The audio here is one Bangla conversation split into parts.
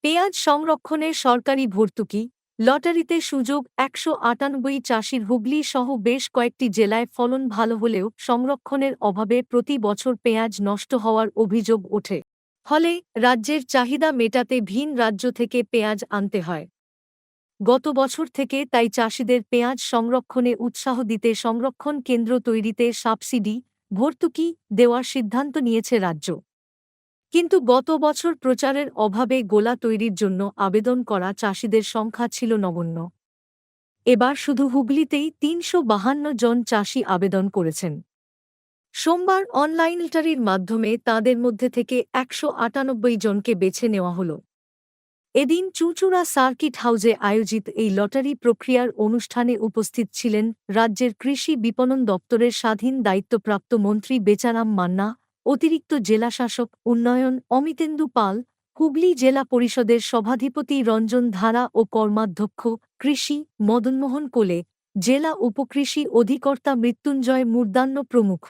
পেঁয়াজ সংরক্ষণের সরকারি ভর্তুকি, লটারিতে সুযোগ ১৯৮ চাষির হুগলি সহ বেশ কয়েকটি জেলায় ফলন ভালো হলেও সংরক্ষণের অভাবে প্রতি বছর পেঁয়াজ নষ্ট হওয়ার অভিযোগ ওঠে। ফলে রাজ্যের চাহিদা মেটাতে ভিন রাজ্য থেকে পেঁয়াজ আনতে হয়। গত বছর থেকে তাই চাষিদের পেঁয়াজ সংরক্ষণে উৎসাহ দিতে সংরক্ষণ কেন্দ্র তৈরিতে সাবসিডি, ভর্তুকি দেওয়ার সিদ্ধান্ত নিয়েছে রাজ্য। কিন্তু গত বছর প্রচারের অভাবে গোলা তৈরির জন্য আবেদন করা চাষিদের সংখ্যা ছিল নগণ্য। এবার শুধু হুগলিতেই ৩৫২ জন চাষি আবেদন করেছেন। সোমবার অনলাইন লটারির মাধ্যমে তাঁদের মধ্যে থেকে ১৯৮ জনকে বেছে নেওয়া হল। এদিন চুঁচুড়া সার্কিট হাউজে আয়োজিত এই লটারি প্রক্রিয়ার অনুষ্ঠানে উপস্থিত ছিলেন রাজ্যের কৃষি বিপণন দপ্তরের স্বাধীন দায়িত্বপ্রাপ্ত মন্ত্রী বেচারাম মান্না, অতিরিক্ত জেলাশাসক উন্নয়ন অমিতেন্দু পাল, হুগলি জেলা পরিষদের সভাধিপতি রঞ্জন ধারা ও কর্মাধ্যক্ষ কৃষি মদনমোহন কোলে, জেলা উপকৃষি অধিকর্তা মৃত্যুঞ্জয় মুর্দান্ন প্রমুখ।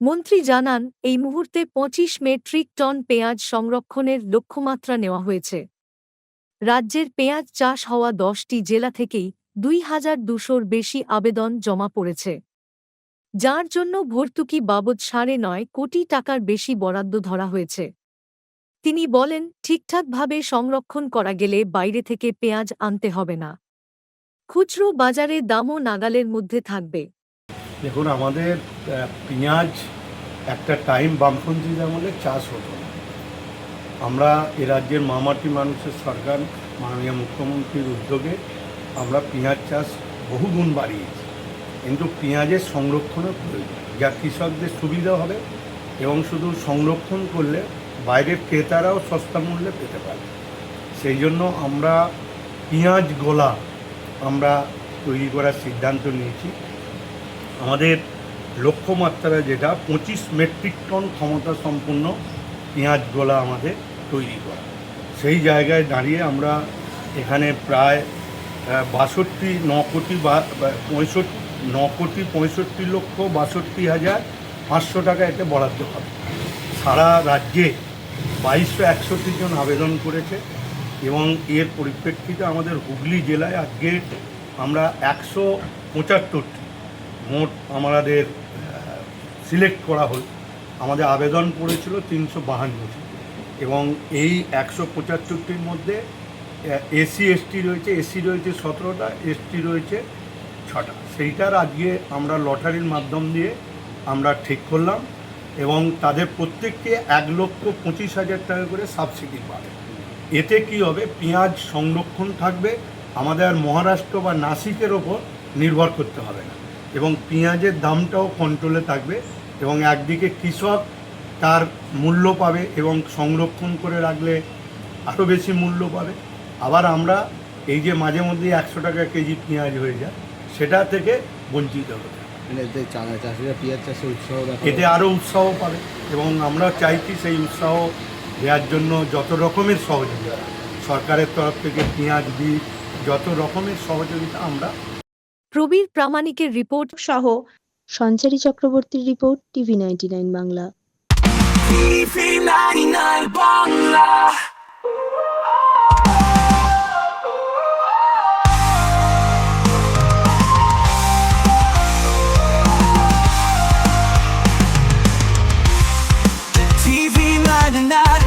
মন্ত্রী জানান, এই মুহূর্তে ২৫ মেট্রিক টন পেঁয়াজ সংরক্ষণের লক্ষ্যমাত্রা নেওয়া হয়েছে। রাজ্যের পেঁয়াজ চাষ হওয়া ১০টি জেলা থেকেই ২,২০০র বেশি আবেদন জমা পড়েছে, যার জন্য ভর্তুকি বাবদ ৯.৫ কোটি টাকার বেশি বরাদ্দ ধরা হয়েছে। তিনি বলেন, ঠিকঠাকভাবে সংরক্ষণ করা গেলে বাইরে থেকে পেঁয়াজ আনতে হবে না। খুচরো বাজারে দামও নাগালের মধ্যে থাকবে। দেখুন, আমাদের পেঁয়াজ একটা টাইম বামপন্থী আমলে চাষ হতো না। আমরা এ রাজ্যের মামাটি মানুষের সরকার মাননীয় মুখ্যমন্ত্রীর উদ্যোগে আমরা পেঁয়াজ চাষ বহুগুণ বাড়িয়েছি, কিন্তু পেঁয়াজের সংরক্ষণও প্রয়োজন, যা কৃষকদের সুবিধা হবে এবং শুধু সংরক্ষণ করলে বাইরের ক্রেতারাও সস্তা মূল্যে পেতে পারে। সেই জন্য আমরা পেঁয়াজ গোলা আমরা তৈরি করার সিদ্ধান্ত নিয়েছি। আমাদের লক্ষ্যমাত্রা যেটা ২৫ মেট্রিক টন ক্ষমতা সম্পন্ন পেঁয়াজ গোলা আমাদের তৈরি করা, সেই জায়গায় দাঁড়িয়ে আমরা এখানে প্রায় ৯,৬৫,৫০,০০০ টাকা এতে বরাদ্দ হবে। সারা রাজ্যে ২২৬১ জন আবেদন করেছে এবং এর পরিপ্রেক্ষিতে আমাদের হুগলি জেলায় আজকে আমরা ১৭৫টি মোট আমাদের সিলেক্ট করা হল। আমাদের আবেদন পড়েছিল ৩৫২টি এবং এই ১৭৫টির মধ্যে এসি এসটি রয়েছে, এসি রয়েছে ১৭টা, এসটি রয়েছে ৬টা। সেইটার আজকে আমরা লটারির মাধ্যম দিয়ে আমরা ঠিক করলাম এবং তাদের প্রত্যেককে ১,২৫,০০০ টাকা করে সাবসিডি পাবে। এতে কি হবে, পেঁয়াজ সংরক্ষণ থাকবে, আমাদের আর মহারাষ্ট্র বা নাসিকের ওপর নির্ভর করতে হবে না এবং পেঁয়াজের দামটাও কন্ট্রোলে থাকবে এবং একদিকে কৃষক তার মূল্য পাবে এবং সংরক্ষণ করে রাখলে আরও বেশি মূল্য পাবে। আবার আমরা এই যে মাঝে মধ্যে ১০০ টাকা কেজি পেঁয়াজ হয়ে যায়, সেটা থেকে বঞ্চিত হবে। চাষিরা পেঁয়াজ চাষে উৎসাহ এতে আরও উৎসাহ পাবে এবং আমরা চাইছি সেই উৎসাহ দেওয়ার জন্য যত রকমের সহযোগিতা সরকারের তরফ থেকে, পেঁয়াজ বীজ, যত রকমের সহযোগিতা আমরা। প্রবীর প্রামাণিকের রিপোর্ট সহ সঞ্চারী চক্রবর্তীর report, TV99 Bangla. TV99 Bangla. TV99